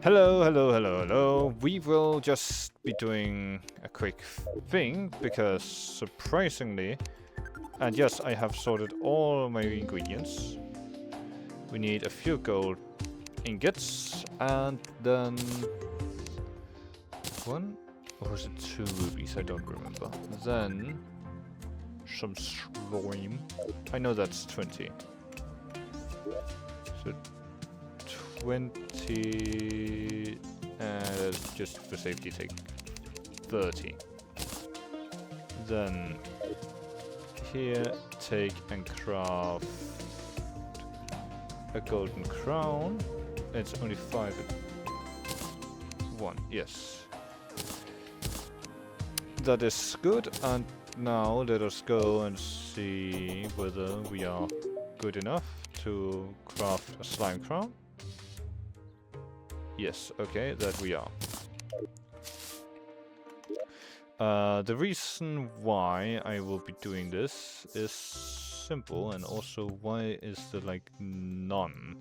Hello, hello, hello, hello. We will just be doing a quick thing because surprisingly, and yes, I have sorted all my ingredients. We need a few gold ingots and then one, or was it 2 rubies? I don't remember. Then some slime. I know that's 20. So 20, just for safety take 30. Then here take and craft a golden crown. It's only 5 1, yes. That is good, and now let us go and see whether we are good enough to craft a slime crown. Yes, okay, that we are. The reason why I will be doing this is simple, and also why is there like none?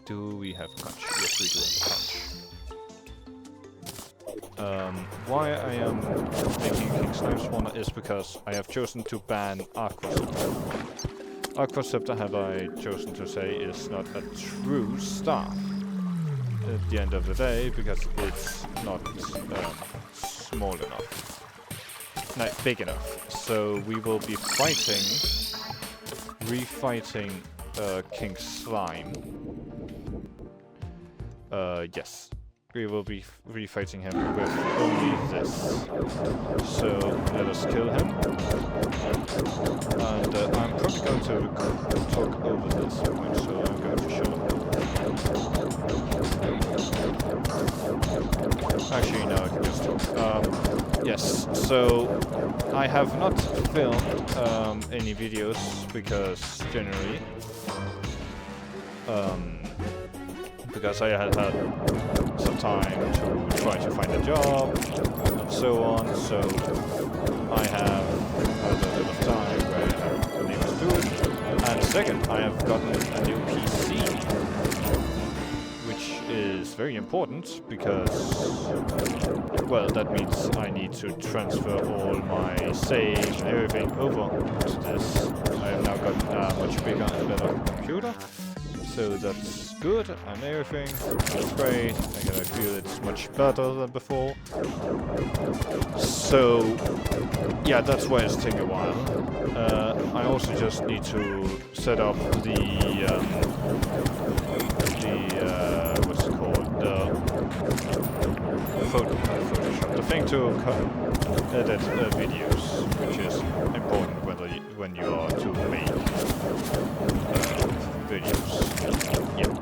Do we have conch? Yes, we do have conch. Why I am making King Slime Spawner is because I have chosen to ban Aqua Scepter. Aqua Scepter, have I chosen to say, is not a true staff at the end of the day, because it's not small enough. No, big enough. So we will be refighting King Slime. Yes. We will be refighting him with only this. So let us kill him. And I'm probably going to talk over this point, so I'm going to show him. Actually, no, I can just talk. Yes, so I have not filmed any videos because generally, because I had some time to try to find a job and so on, so I have a little of time where I have been able to do it. And second, I have gotten a new PC, which is very important because, well, that means I need to transfer all my saves and everything over to this. I have now got a much bigger and better computer. So that's good, and everything, that's great. I can feel it's much better than before. So, yeah, that's why it's taking a while. I also just need to set up what's it called? Photoshop. The thing to edit videos, which is important when you are to make videos. Yeah.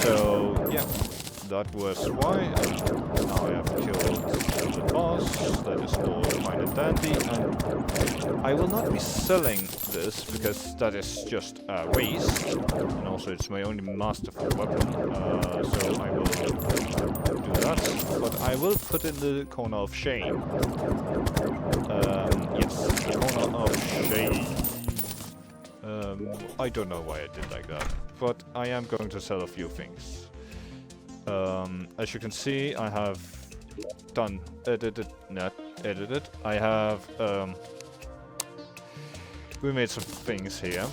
So, yeah, that was why. Now I have killed the boss. That is all fine and dandy. And I will not be selling this because that is just a waste. And also, it's my only masterful weapon. So I will do that. But I will put in the corner of shame. Yes, the corner of shame. I don't know why I did like that, but I am going to sell a few things. As you can see, I have I have, we made some things here,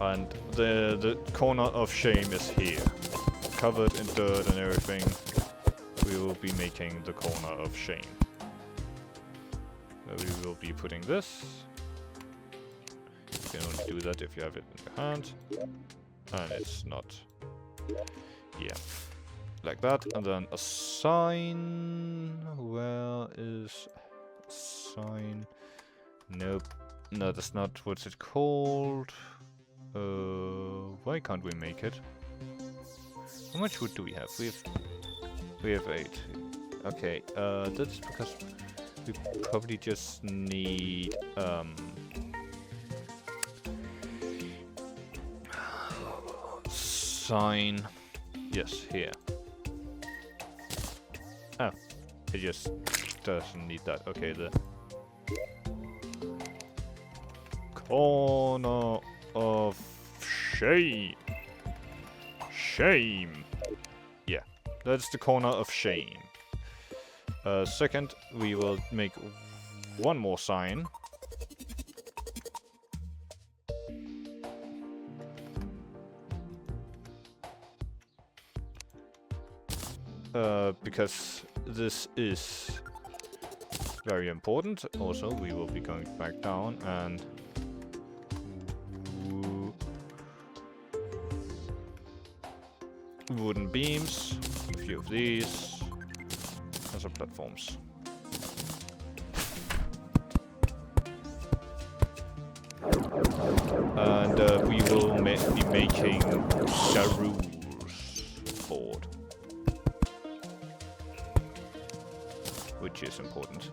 and the corner of shame is here, covered in dirt and everything. We will be making the corner of shame. We will be putting this. You can only do that if you have it in your hand, and it's not, yeah, like that. And then a sign. Where is a sign? Nope, no, that's not what's it called. Why can't we make it? How much wood do we have? We have 8. Okay, that's because we probably just need sign. Yes, here. Oh, it just doesn't need that. Okay, the corner of shame. shame. Yeah, that's the corner of shame. Second, we will make one more sign. Because this is very important. Also, we will be going back down and wooden beams, a few of these, and some platforms. And we will be making Daru's board, which is important.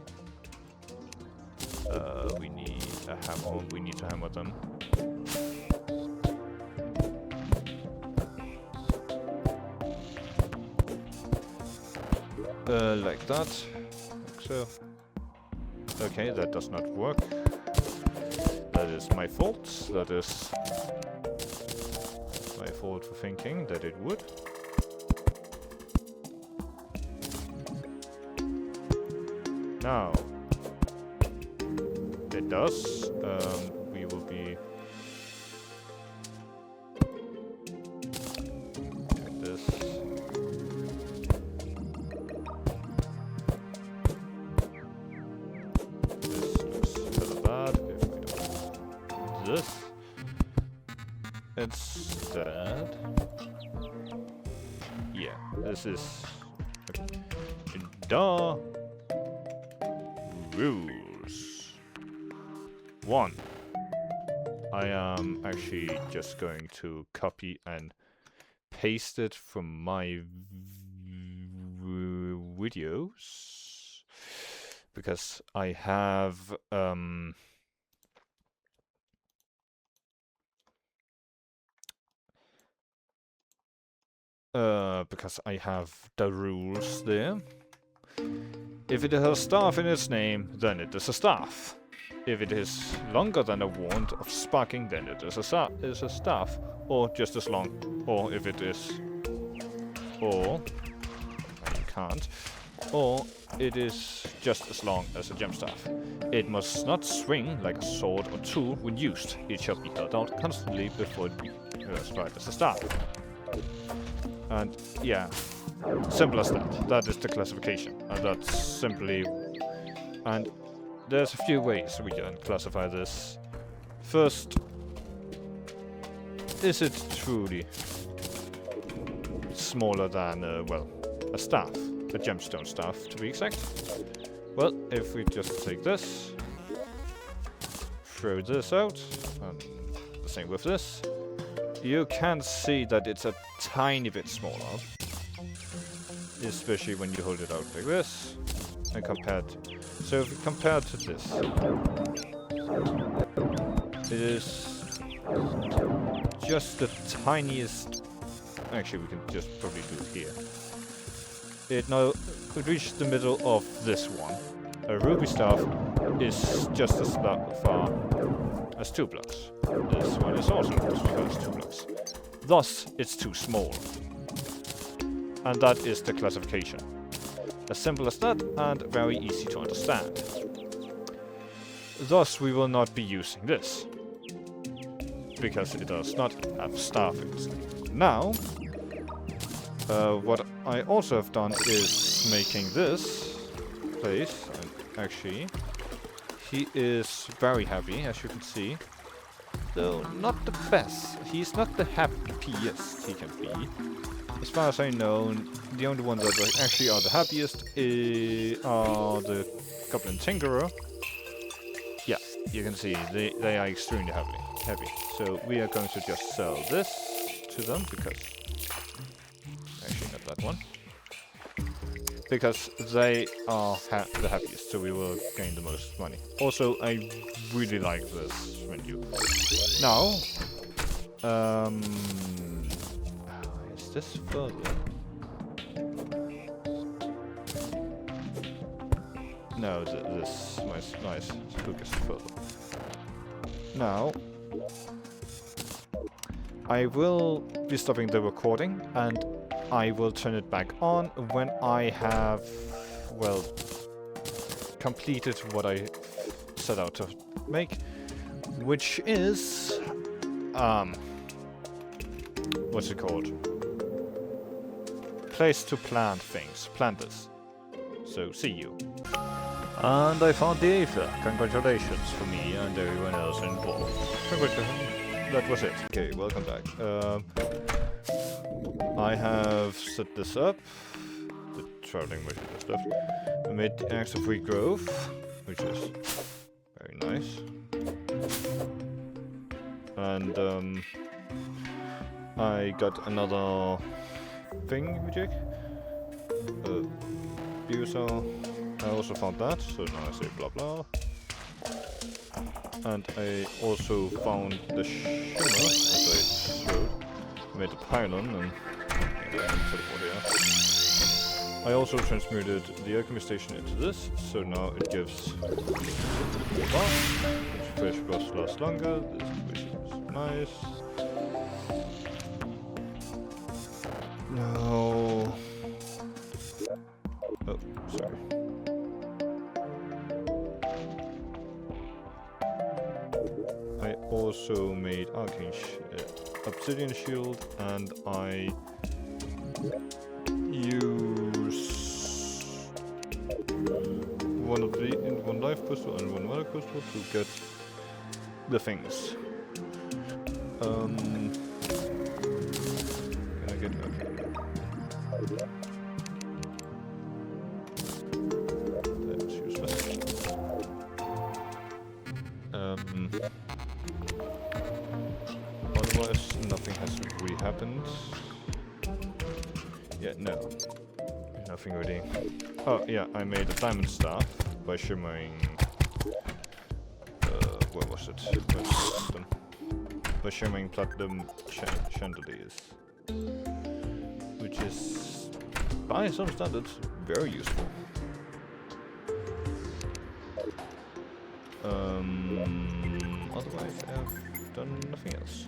We need a hammer. We need to hammer them. Like that. Like so. Okay, that does not work. That is my fault. That is my fault for thinking that it would. Now, it does. We will be like this. This looks kind of bad if we don't do this. Instead, yeah, this is okay. Duh. Rules. 1. I am actually just going to copy and paste it from my videos because I have the rules there. If it has a staff in its name, then it is a staff. If it is longer than a wand of sparking, then it is a staff, or just as long. Or if it is, or you can't, or it is just as long as a gem staff. It must not swing like a sword or tool when used. It shall be held out constantly before it be classified as a staff. And yeah. Simple as that. That is the classification. And that's simply... And there's a few ways we can classify this. First, is it truly smaller than, well, a staff? A gemstone staff, to be exact. Well, if we just take this, throw this out, and the same with this, you can see that it's a tiny bit smaller. Especially when you hold it out like this, and compared. So if we compare to this, it is just the tiniest. Actually, we can just probably do it here. It now could reach the middle of this one. A ruby staff is just as far as 2 blocks. This one is also as far as 2 blocks. Thus, it's too small. And that is the classification. As simple as that, and very easy to understand. Thus, we will not be using this. Because it does not have staff in its name. Now, what I also have done is making this place, and actually, he is very happy, as you can see. Though not the best. He's not the happiest he can be. As far as I know, the only ones that actually are the happiest are the Goblin Tinkerer. Yeah, you can see they are extremely happy. So we are going to just sell this to them because... Actually, not that one. Because they are the happiest, so we will gain the most money. Also, I really like this when you... Now... is this further? No, this nice spook is further. Now, I will be stopping the recording and I will turn it back on when I have, well, completed what I set out to make, which is, what's it called? Place to plant things. Plant this. So, see you. And I found the Aether. Congratulations for me and everyone else involved. Congratulations. That was it. Okay, welcome back. I have set this up. The traveling machine and stuff. I made the axe of regrowth, which is very nice. And I got another thing, Jack. Biosaur. I also found that, so now I say blah blah. And I also found the shimmer, as I showed. I made the pylon and I also transmuted the alchemy station into this, so now it gives the buff, which buffs last longer, this which is nice. No. Oh, sorry. I also made arcane obsidian shield, and I use one life crystal and one mana crystal to get the things. Can I get that's useless. Otherwise, nothing has really happened. Yeah, no. Nothing really. Oh, yeah, I made a diamond staff by shimmering. Where was it? By shimmering platinum chandeliers. Which is, by some standards, very useful. Otherwise, I've done nothing else.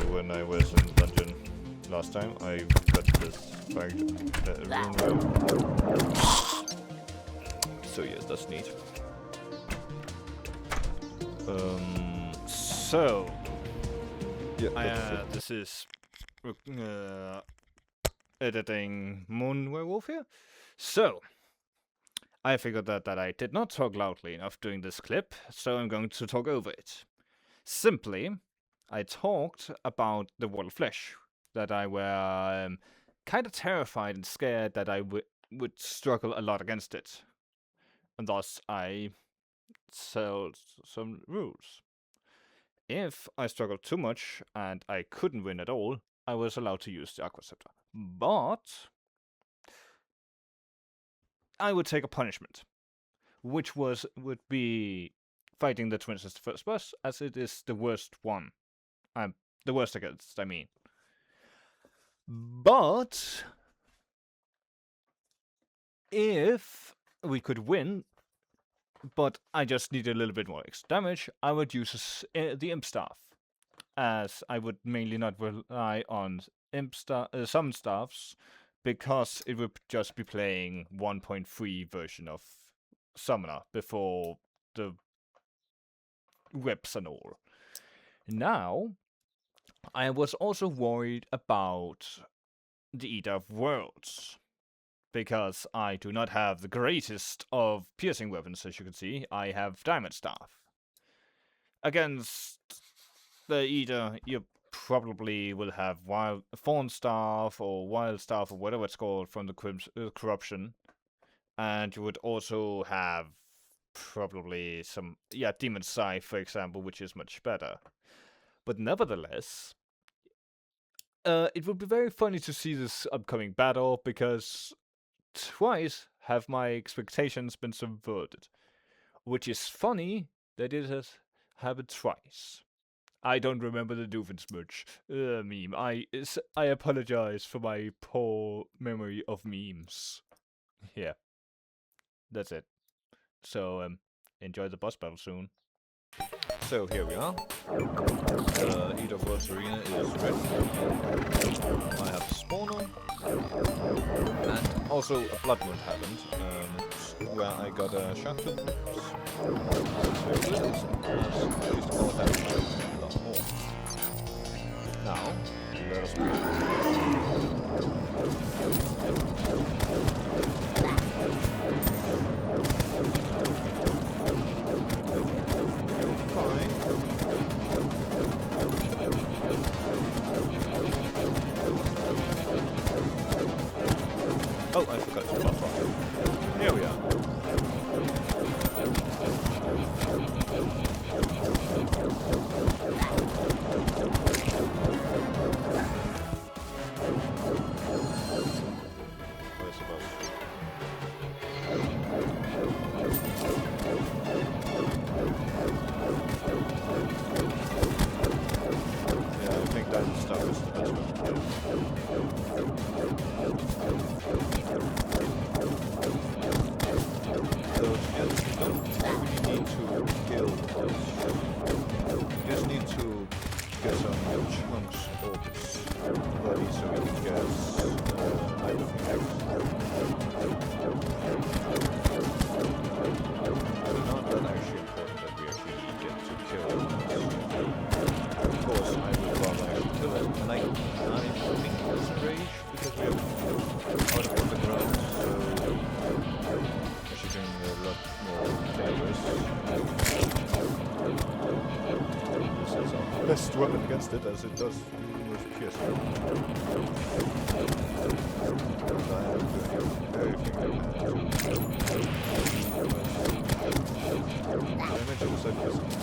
When I was in the dungeon last time, I got this rune room. So yes, that's neat. So yeah, this is editing Moon Werewolf here. So I figured that I did not talk loudly enough during this clip, so I'm going to talk over it. Simply, I talked about the Wall of Flesh, that I were kind of terrified and scared that I would struggle a lot against it. And thus I set some rules. If I struggled too much and I couldn't win at all, I was allowed to use the Aqua Scepter. But I would take a punishment, which would be fighting the twins as the first boss, as it is the worst one. The worst against, I mean. But if we could win, but I just need a little bit more extra damage, I would use the Imp Staff, as I would mainly not rely on summon staffs, because it would just be playing 1.3 version of Summoner before the whips and all. Now, I was also worried about the Eater of Worlds, because I do not have the greatest of piercing weapons, as you can see. I have Diamond Staff. Against the Eater, you probably will have Thorn Staff or Wild Staff or whatever it's called from the Corruption. And you would also have probably some, Demon Scythe, for example, which is much better. But nevertheless, it would be very funny to see this upcoming battle, because twice have my expectations been subverted. Which is funny that it has happened twice. I don't remember the Doofenshmirtz meme. I apologize for my poor memory of memes. Yeah. That's it. So, enjoy the boss battle soon. So here we are. The Eater of Worlds arena is ready. I have the spawner. And also a blood wound happened, where I got a shock to the ribs. A lot more. Now, let us oh, I forgot to buff on. Here we are. Where's the boss? Yeah, I think that stuff is the best one to do. Just need to get some chunks of body so we can get item effects. It's not that actually important that we actually get to kill it. Of course, I would rather actually kill it. And I think it's a rage because we have out of the ground, so actually doing a lot more favors. This is our best weapon against it, as it does the most piercing. And I am doing everything I can to damage it as I possibly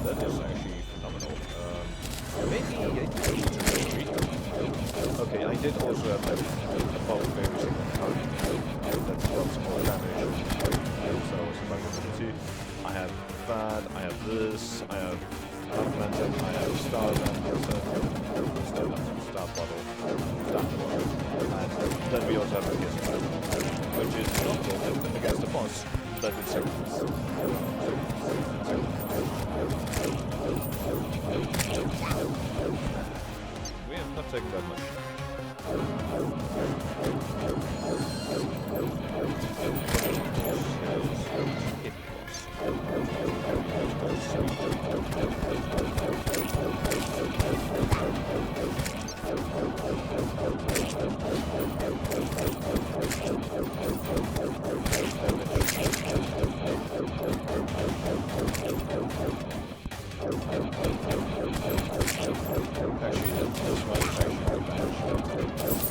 that is actually phenomenal. Maybe I did okay, I did also have that above every single time. That's lots more damage. So I was magnanimity. I have that, I have this, I have augmented, I have star bottle, and then we also have a kiss battle, which is not good against the boss, but it's seconds. We have not taken that much.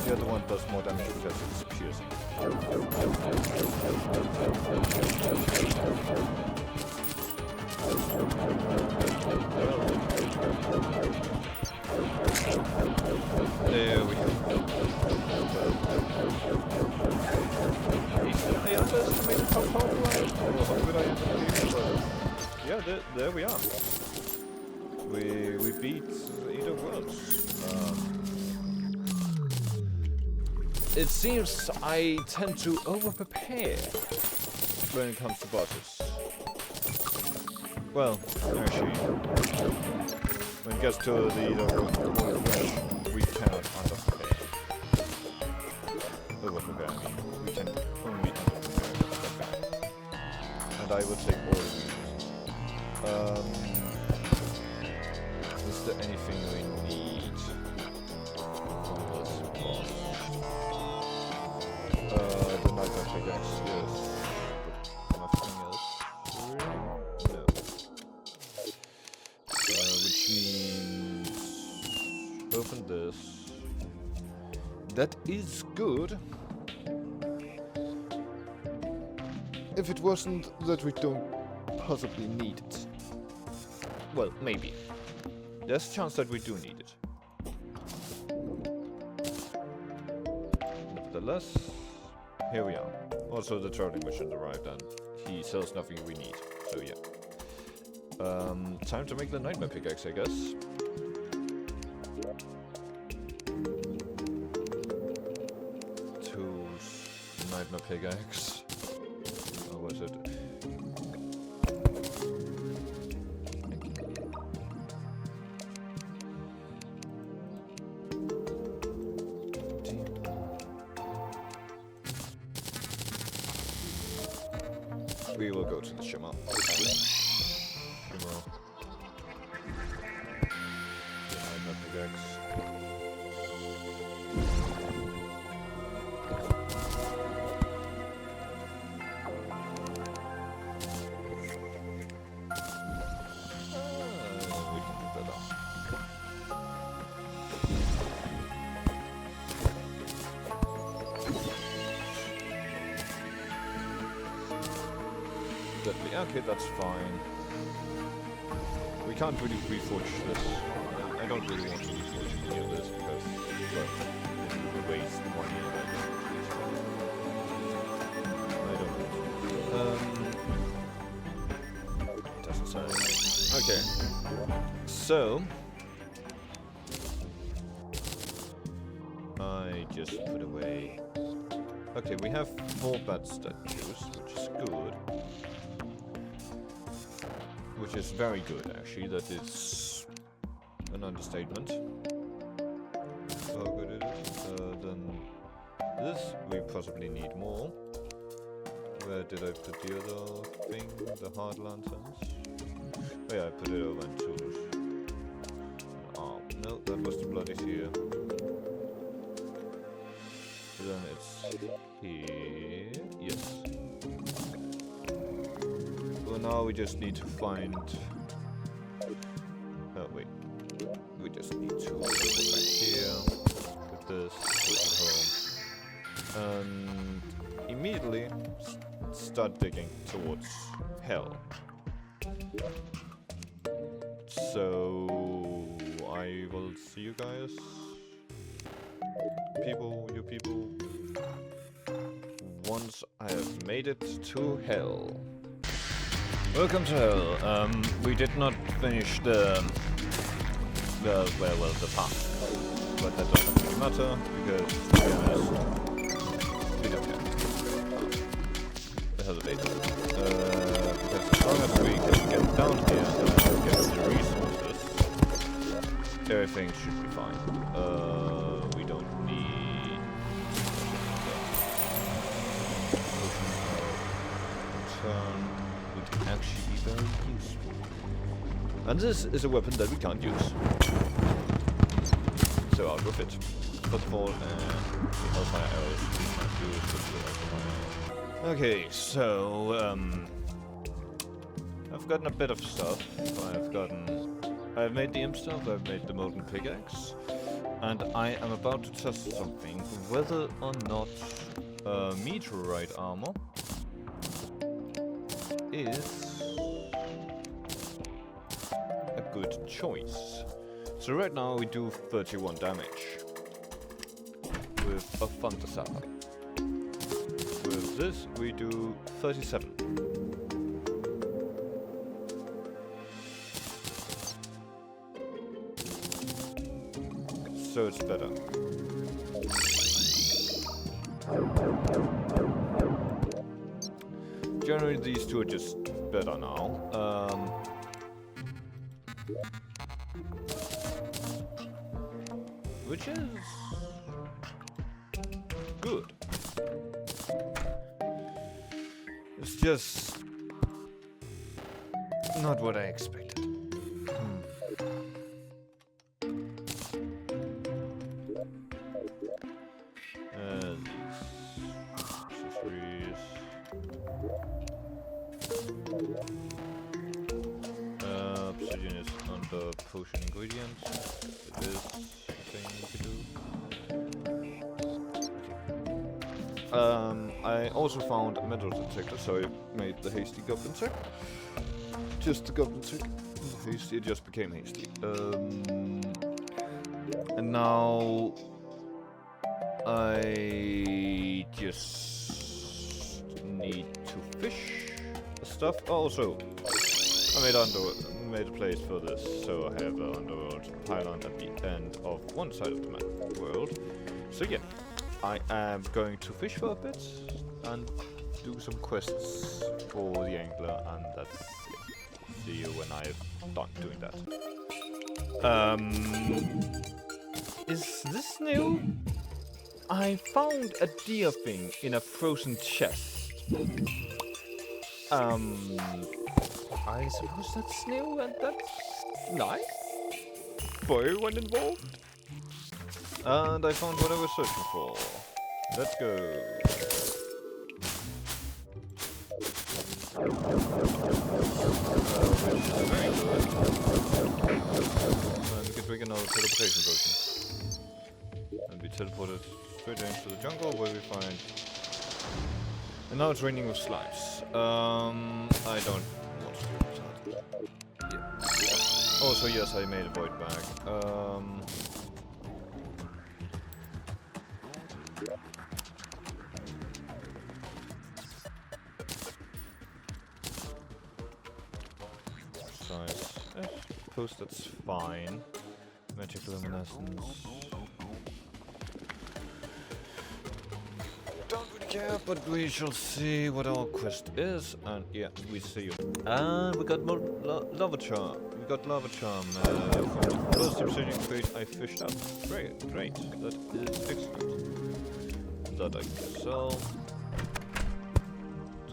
The other one does more damage because it's piercing. There we go. I underestimated how powerful I am, or how good I am at the game, but yeah, there we are. We beat Eater of Worlds. It seems I tend to over-prepare when it comes to bosses. Well, actually, when it gets to the Eater of Worlds, we cannot under-prepare. Over-prepare, I mean. We can only under-prepare that guy. And I will take all the reasons. Is there anything we need from this boss? The knife and pickaxe, yes. But nothing else? Really? No. Which means... open this. That is good. If it wasn't that we don't possibly need it. Well, maybe. There's a chance that we do need it. nevertheless, here we are. Also, the traveling merchant arrived and he sells nothing we need, so yeah. Time to make the nightmare pickaxe, I guess. Tools, nightmare pickaxe. Or was it? We will go to the Shimmer. Shimmer. The nightmare pickaxe. We can pick that up. Okay, that's fine. We can't really reforge this. I don't really want to reforge any of this because, well, it would waste money on it. I don't. Doesn't say. Okay. So I just put away. Okay, we have 4 bad statues, which is good. Which is very good, actually. That is an understatement. How good it is. Then this, we possibly need more. Where did I put the other thing? The hard lanterns? Oh yeah, I put it over in tools. Oh, no, that was the bloody here. Then it's here. Yes. Well, now we just need to find... Oh, wait. We just need to put it back here. Put this, put it home. And immediately start digging towards hell. So I will see you guys. You people. Once I have made it to hell. Welcome to hell. We did not finish the path, but that doesn't really matter because, to be honest, we don't care. The hell of it. Because as long as we can get down here and get the resources, everything should be fine. We don't need turn. Actually be very useful. And this is a weapon that we can't use. So out with it. First of all, the hellfire arrows we can't use, but the hellfire. Okay, so I've gotten a bit of stuff. I've made the imp stuff, I've made the molten pickaxe, and I am about to test something, whether or not meteorite armor is a good choice. So right now we do 31 damage with a Thunder Sapper. With this we do 37. So it's better. Generally these two are just better now. Which is good. It's just not what I expected. Obsidian is under potion ingredients. It is a thing we can do. I also found a metal detector, so I made the hasty goblin tech. Just the goblin tech. Hasty, it just became hasty. And now I just need to fish stuff. Also, I made a place for this, so I have an underworld island at the end of one side of the map world. So yeah, I am going to fish for a bit and do some quests for the angler, and that's it. See you when I've done doing that. Is this new? I found a deer thing in a frozen chest. I suppose that's new and that's nice for everyone involved. And I found what I was searching for. Let's go. Which is very good. And we can drink another teleportation potion. And be teleported straight into the jungle where we find... And now it's raining with slimes. I don't want to do that. Yeah. Also, yes, I made a void bag. Size. I suppose that's fine. Magic luminescence. Don't really care, but we shall see what our quest is, and yeah, we see you. And we got more lava charm. We got lava charm from the first obsidian crate I fished up. Great. That is excellent. That I can sell.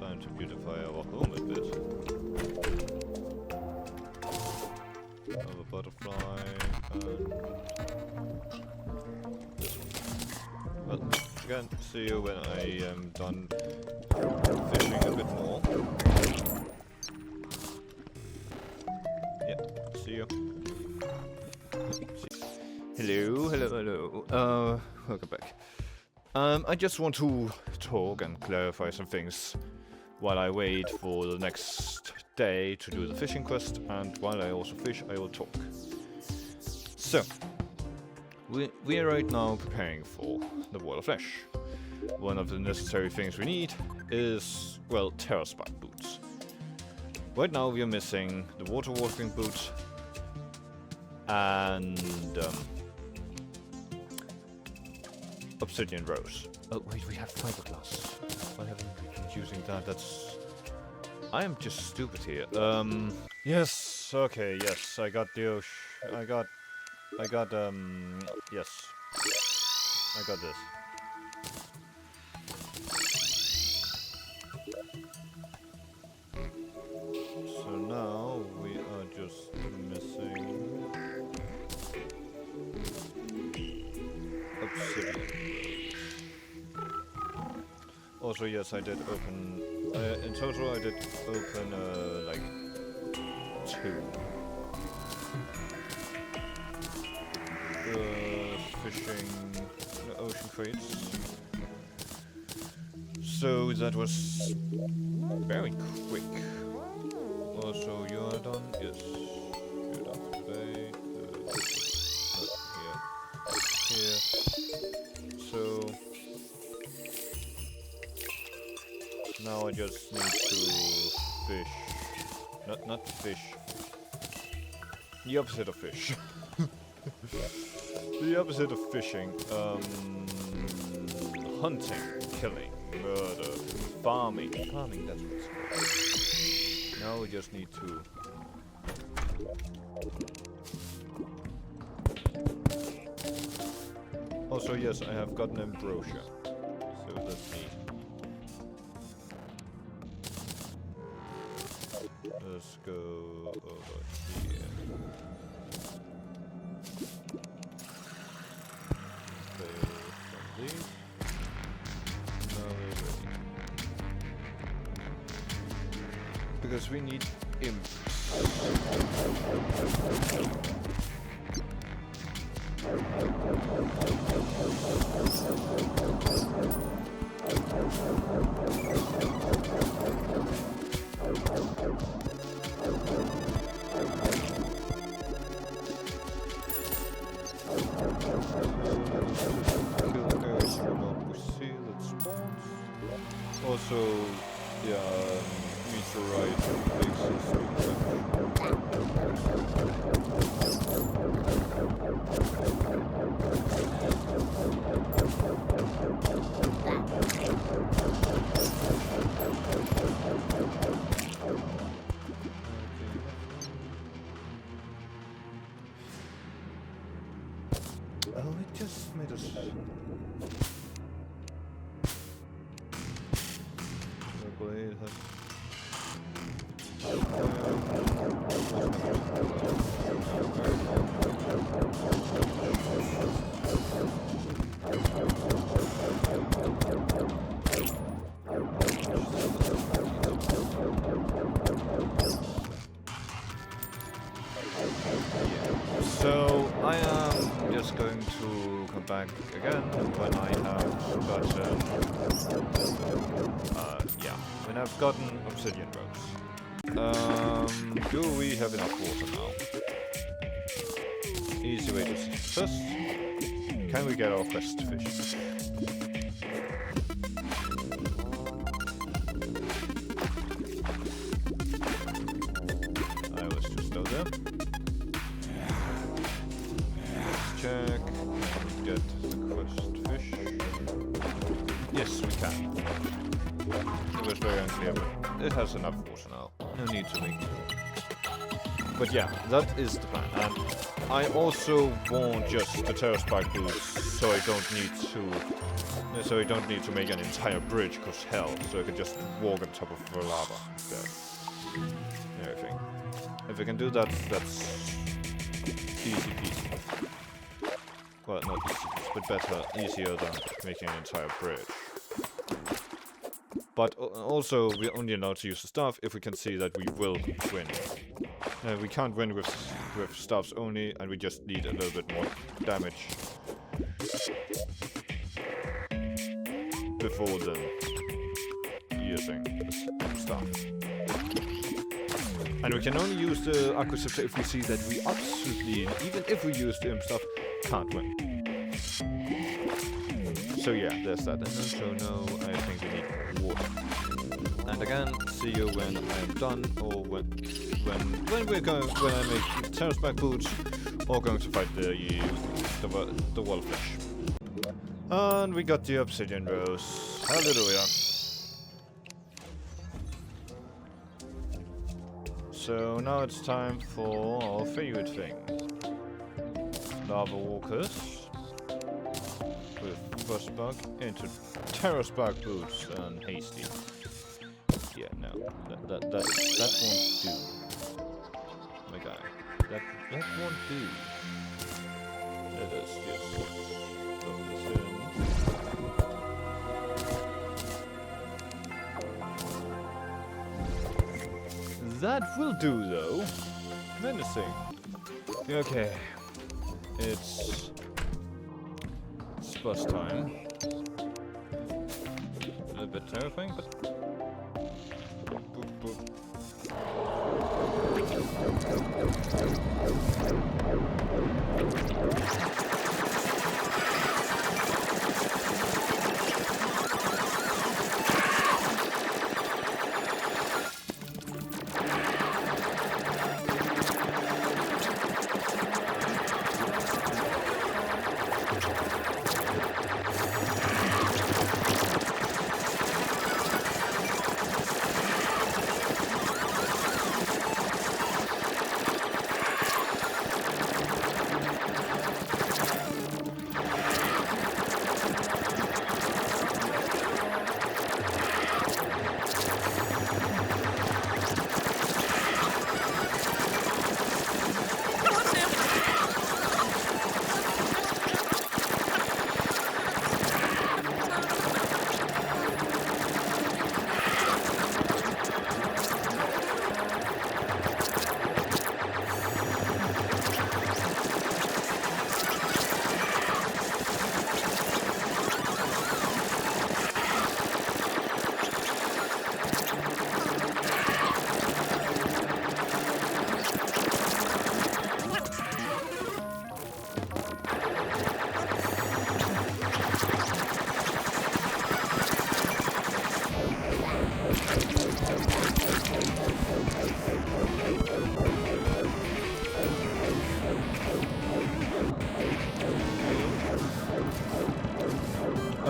Time to beautify our home a bit. Have a butterfly and this one. Well, again, see you when I am done fishing a bit more. Yeah, see you. Hello. Welcome back. I just want to talk and clarify some things while I wait for the next day to do the fishing quest, and while I also fish, I will talk. So, we are right now preparing for the Wall of Flesh. One of the necessary things we need is, well, Terraspark boots. Right now we are missing the water walking boots and obsidian rose. Oh wait, we have fiberglass. Why haven't we been using that? I am just stupid here. Yes, okay, yes, I got the yes. I got this. So now we are just missing obsidian. Also, yes, I did open... in total, I did open, like, 2. Fishing ocean crates. So that was very quick. Also, you are done? Yes. You're done today. Here. So... now I just need to fish. Not fish. The opposite of fish. The opposite of fishing. Hunting, killing, murder, farming. Farming, that's what it's called. Now we just need to... Also, yes, I have gotten ambrosia. So that's neat. Let's go over here. Fail from these. Now we're ready. Because we need imps. Kill areas where not we see that spawns. Also, yeah, meteorite places. Oh, it just made us. The blade has. So I am just going to come back again when I have gotten, when I've gotten obsidian rose. Do we have enough water now? Easy way to see first. Can we get our quest fish? I was too slow there. Check. Get the quest fish. Yes, we can. It was very unclear, but it has enough water now. No need to make it. But yeah, that is the plan. And I also want just the terraspark boots, so I don't need to make an entire bridge, cause hell, so I can just walk on top of the lava instead. Everything. If I can do that, that's easy peasy. Well, not easy, but easier than making an entire bridge. But also, we're only allowed to use the staff if we can see that we will win. We can't win with staffs only, and we just need a little bit more damage before then using the staff. And we can only use the Aquascepter if we see that we absolutely, even if we use the imp staff, can't win. So yeah, there's that. And also no, I think we need water. And again, see you when I am done, or when I make terraspark boots, or going to fight the wallfish. And we got the obsidian rose. Hallelujah. So now it's time for our favorite thing. Lava walkers with frostbug into terraspark boots and hasty. Yeah, no, that won't do, my guy. That won't do. Let us just put this in. That will do, though. Menacing. Okay. It's boss time. A little bit terrifying, but... Boop, boop.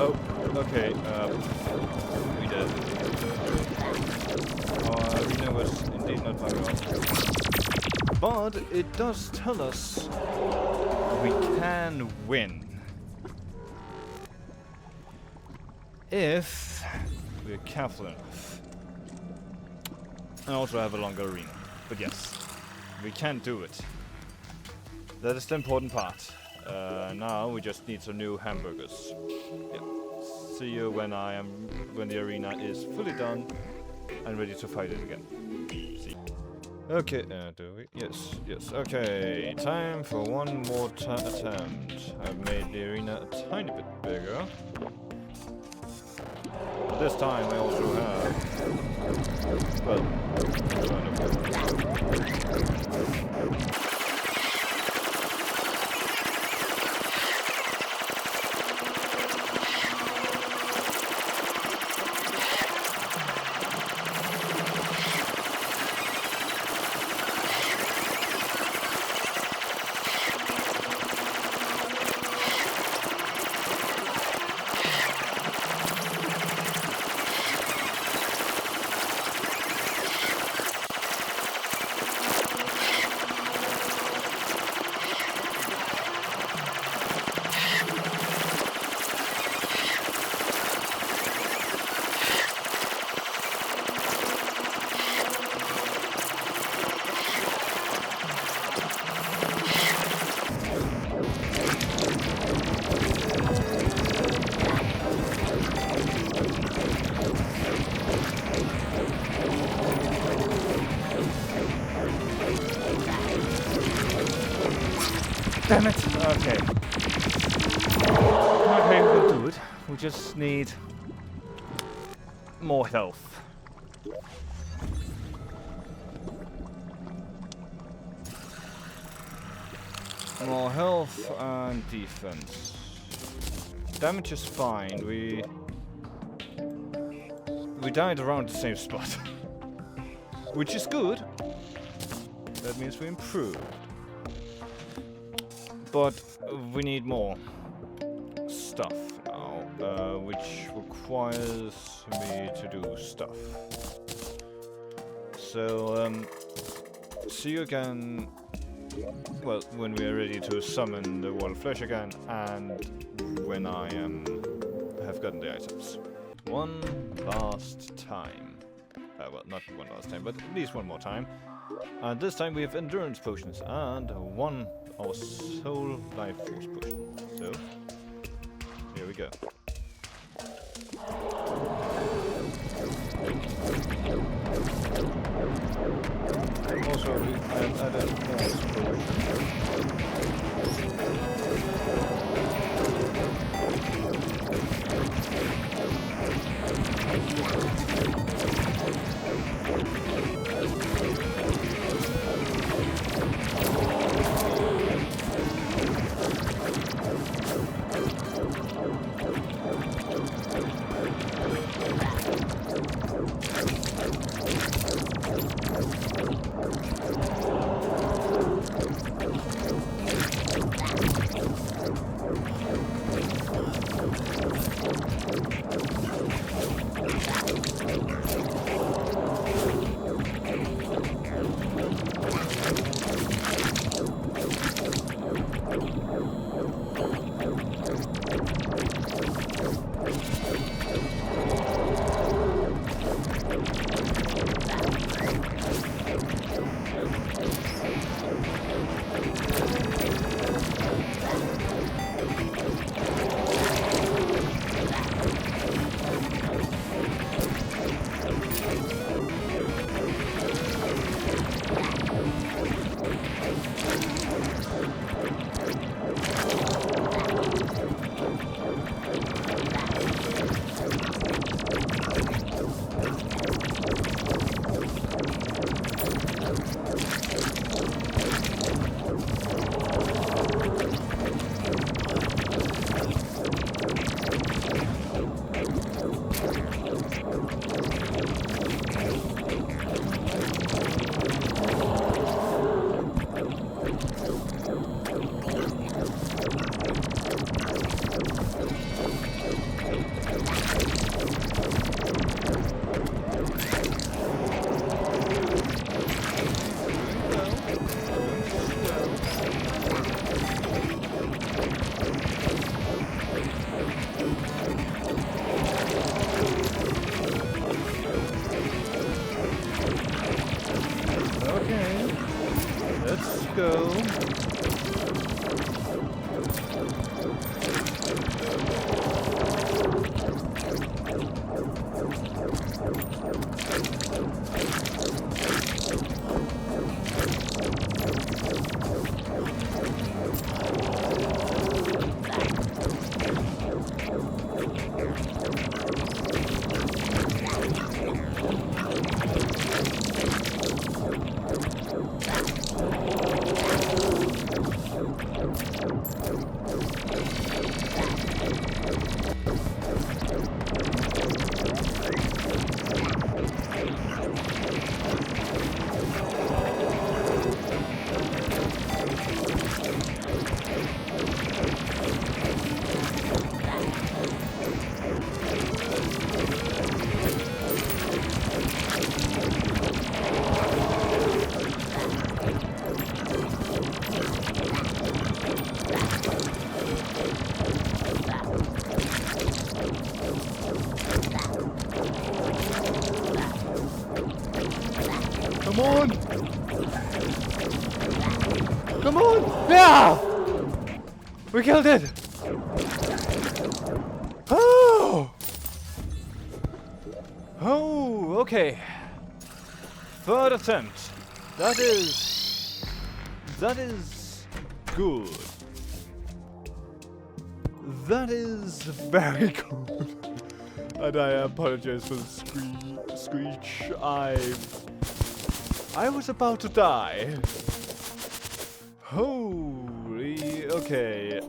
Oh, okay. We did. Our arena was indeed not very well. But it does tell us we can win. If we're careful enough. And also have a longer arena. But yes, we can do it. That is the important part. Now we just need some new hamburgers. Yeah. See you when the arena is fully done and ready to fight it again. See. Okay, do we? Yes, yes. Okay, time for one more attempt. I've made the arena a tiny bit bigger. This time I also have, well, damn it! Okay. Okay, we'll do it. We just need more health. More health and defense. Damage is fine. We died around the same spot. Which is good. That means we improved. But we need more stuff now, which requires me to do stuff. So, see you again, well, when we are ready to summon the wall of flesh again, and when I have gotten the items. One last time. Well, not one last time, but at least one more time. And this time we have endurance potions and our soul life force potion. So, here we go. Also, we have added force potion. Come on! Come on! Yeah! We killed it! Oh! Oh, okay. Third attempt. That is good. That is very good. And I apologize for the screech. I was about to die. Holy, okay.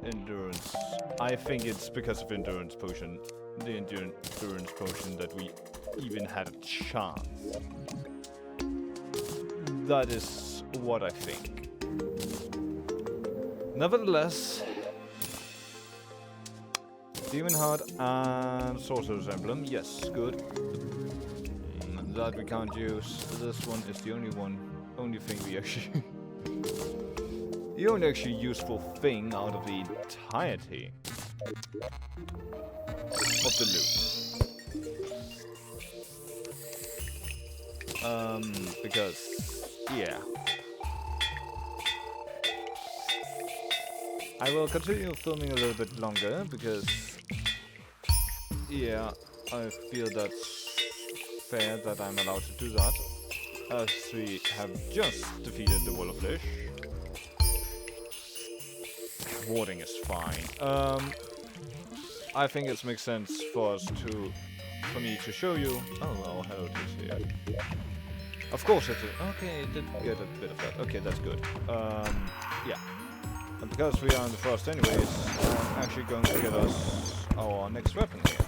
Endurance. I think it's because of endurance potion. The endurance potion that we even had a chance. That is what I think. Nevertheless, Demon Heart and Sorcerer's Emblem, yes, good. That we can't use. This one is the only thing we actually... the only actually useful thing out of the entirety of the loot. Because, yeah. I will continue filming a little bit longer because, yeah, I feel that's fair that I'm allowed to do that, as we have just defeated the Wall of Flesh. Warding is fine. I think it makes sense for me to show you. Oh well, hello to here. Of course it did. Okay, it did get a bit of that. Okay, that's good. Yeah. And because we are in the frost anyways, I'm actually going to get us our next weapon here.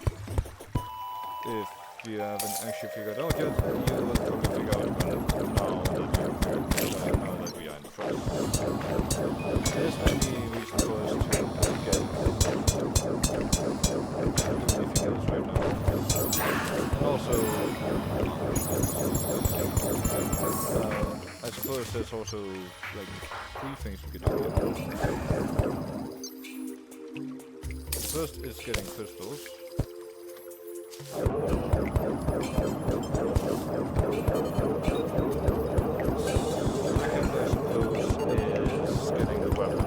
If you haven't actually figured out yet, you will probably figure out now that we are in the frost. There's many reasons for us to get anything else right now. And also, I suppose there's also like 3 things we could do here. First is getting crystals. Second, I suppose, is getting the weapon.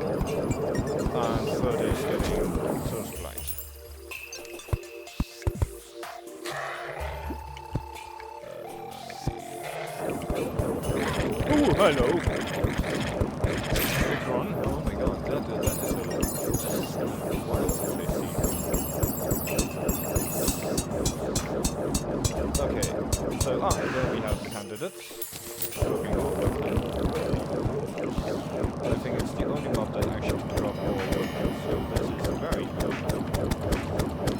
And third is getting soul supplies. Oh, hello! Big run. Oh my god, that is okay, so there we have the candidates. I think it's the only mob that actually can drop more weapons, so this is very good.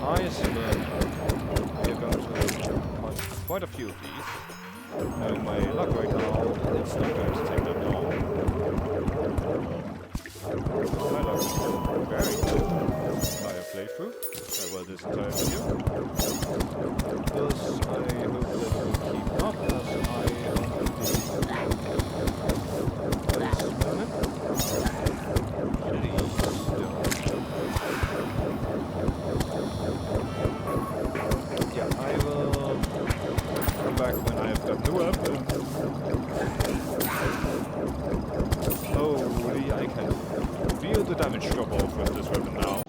I assume we are going to find quite a few of these. Knowing my luck right now, it's not going to take that long. My luck is still very good. Entire playthrough. Well, this entire video. Thus, I hope that it will keep up as I am this moment. Please don't. Yeah, I will come back when I have got the weapon. Holy, I can feel the damage drop off with this weapon now.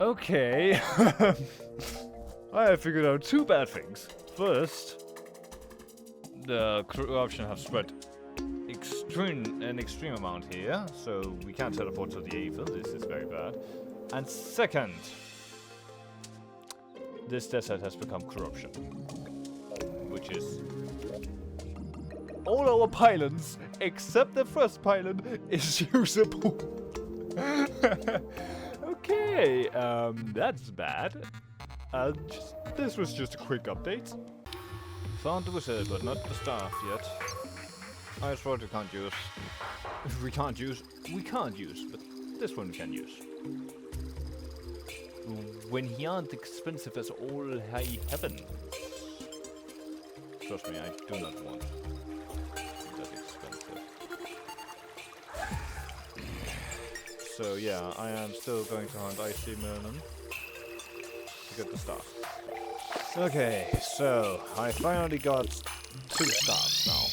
Okay. I have figured out 2 bad things. First, the corruption have spread an extreme amount here, so we can't teleport to the Aether. This is very bad. And second, this desert has become corruption, which is all our pylons except the first pylon is usable. Okay, that's bad. This was just a quick update. Found the wizard, but not the staff yet. I thought we can't use, but this one we can use. When he aren't expensive as all high heaven. Trust me, I do not want that expensive. So yeah, I am still going to hunt Icy Merlin to get the staff. Okay, so I finally got 2 staffs now.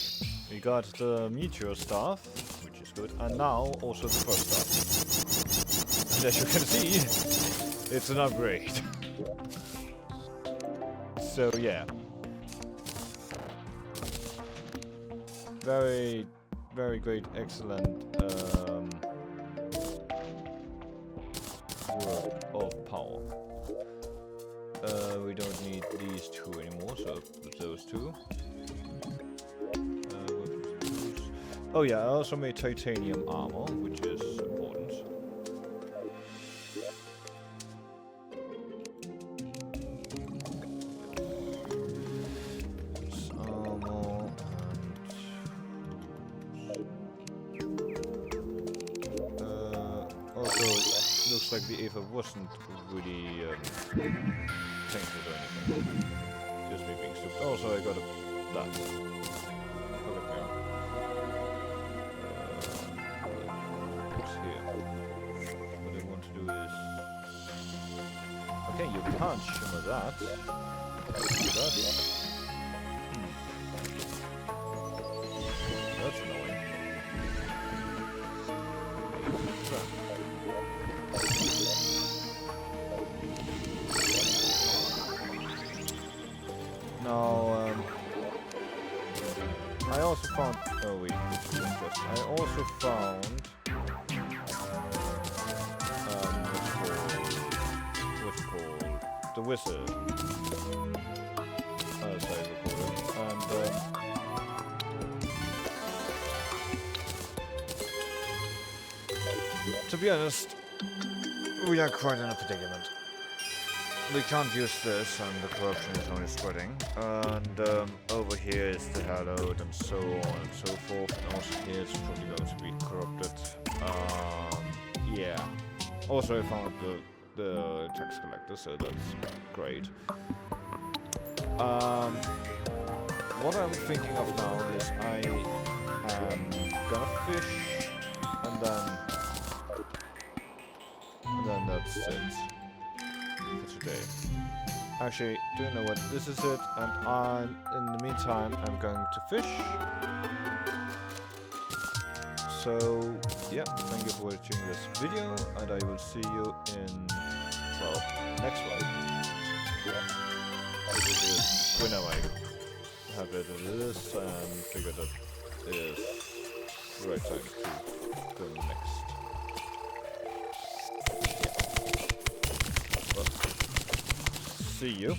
We got the meteor staff, which is good, and now also the first staff. And as you can see, it's an upgrade. So yeah. Very, very great, excellent work of power. We don't need these 2 anymore, so those 2. Oh yeah, I also made titanium armor, which is important. It's armor and also looks like the Eva wasn't really tainted or anything. Just me being stupid. Also, I got that. Pocket mirror. What's here? What I want to do is... Okay, you can't shimmer that. Do that. That's annoying. Now, I also found... Oh wait, this is interesting. I also found... what's it called? The wizard. As I recorded. And, to be honest, we are quite in a predicament. We can't use this, and the corruption is only spreading. And over here is the hallowed, and so on and so forth. And also here it's probably going to be corrupted. Yeah. Also, I found the tax collector, so that's great. What I'm thinking of now is I am gonna fish, and then that's it. For today. Actually, do you know what? This is it, and in the meantime, I'm going to fish. So, yeah, thank you for watching this video, and I will see you in, well, next one. It is whenever I have read this and figure that it is the right time to go next. See you.